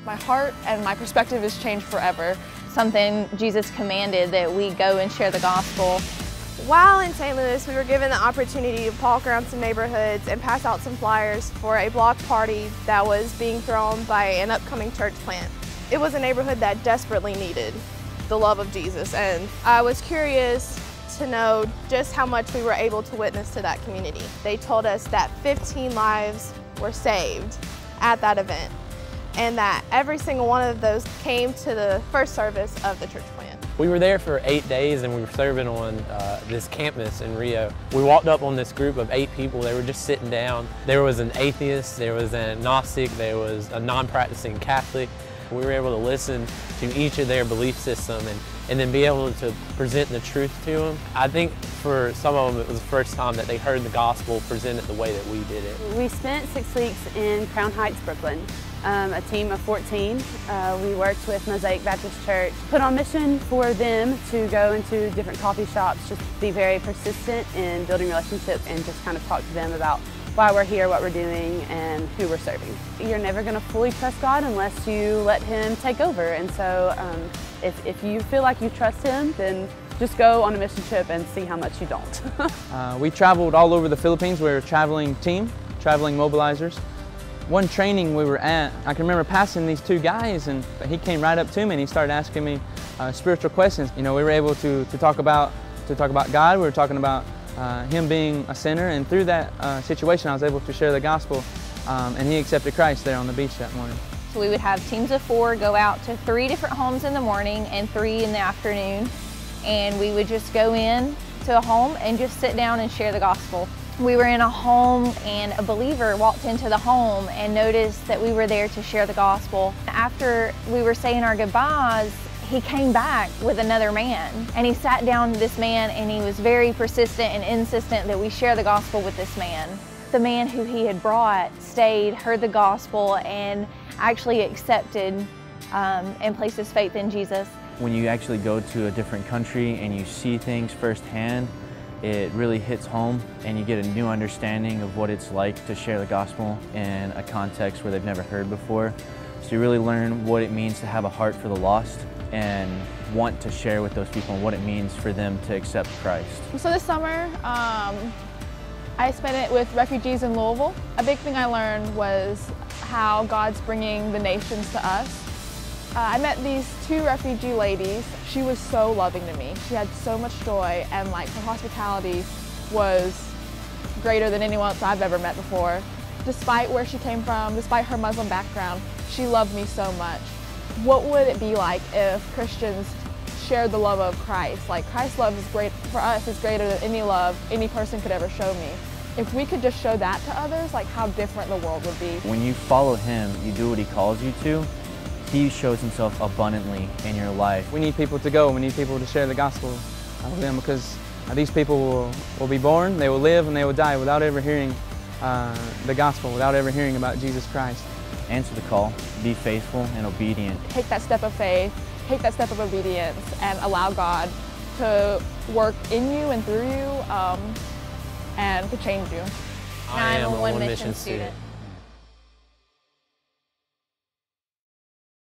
My heart and my perspective has changed forever. Something Jesus commanded, that we go and share the gospel. While in St. Louis, we were given the opportunity to walk around some neighborhoods and pass out some flyers for a block party that was being thrown by an upcoming church plant. It was a neighborhood that desperately needed the love of Jesus, and I was curious to know just how much we were able to witness to that community. They told us that 15 lives were saved at that event, and that every single one of those came to the first service of the church plant. We were there for 8 days, and we were serving on this campus in Rio. We walked up on this group of 8 people. They were just sitting down. There was an atheist, there was an agnostic, there was a non-practicing Catholic. We were able to listen to each of their belief system and then be able to present the truth to them. I think for some of them it was the first time that they heard the gospel presented the way that we did it. We spent 6 weeks in Crown Heights, Brooklyn. A team of 14. We worked with Mosaic Baptist Church, put on mission for them to go into different coffee shops, just be very persistent in building relationships and just kind of talk to them about why we're here, what we're doing, and who we're serving. You're never going to fully trust God unless you let Him take over, and so if you feel like you trust Him, then just go on a mission trip and see how much you don't. We traveled all over the Philippines. We were a traveling team, traveling mobilizers. One training we were at, I can remember passing these 2 guys, and he came right up to me and he started asking me spiritual questions. You know, we were able to talk about God. We were talking about him being a sinner, and through that situation I was able to share the gospel, and he accepted Christ there on the beach that morning. So we would have teams of 4 go out to 3 different homes in the morning and 3 in the afternoon, and we would just go in to a home and just sit down and share the gospel. We were in a home and a believer walked into the home and noticed that we were there to share the gospel. After we were saying our goodbyes, he came back with another man, and he sat down with this man, and he was very persistent and insistent that we share the gospel with this man. The man who he had brought stayed, heard the gospel, and actually accepted and placed his faith in Jesus. When you actually go to a different country and you see things firsthand, it really hits home, and you get a new understanding of what it's like to share the gospel in a context where they've never heard before. So you really learn what it means to have a heart for the lost and want to share with those people and what it means for them to accept Christ. So this summer, I spent it with refugees in Louisville. A big thing I learned was how God's bringing the nations to us. I met these 2 refugee ladies. She was so loving to me. She had so much joy, and like her hospitality was greater than anyone else I've ever met before. Despite where she came from, despite her Muslim background, she loved me so much. What would it be like if Christians shared the love of Christ? Like, Christ's love is great for us, is greater than any love any person could ever show me. If we could just show that to others, like how different the world would be. When you follow Him, you do what He calls you to, He shows Himself abundantly in your life. We need people to go. We need people to share the gospel with them, because these people will be born, they will live, and they will die without ever hearing the gospel, without ever hearing about Jesus Christ. Answer the call, be faithful and obedient. Take that step of faith, take that step of obedience, and allow God to work in you and through you and to change you. I am a one-mission student.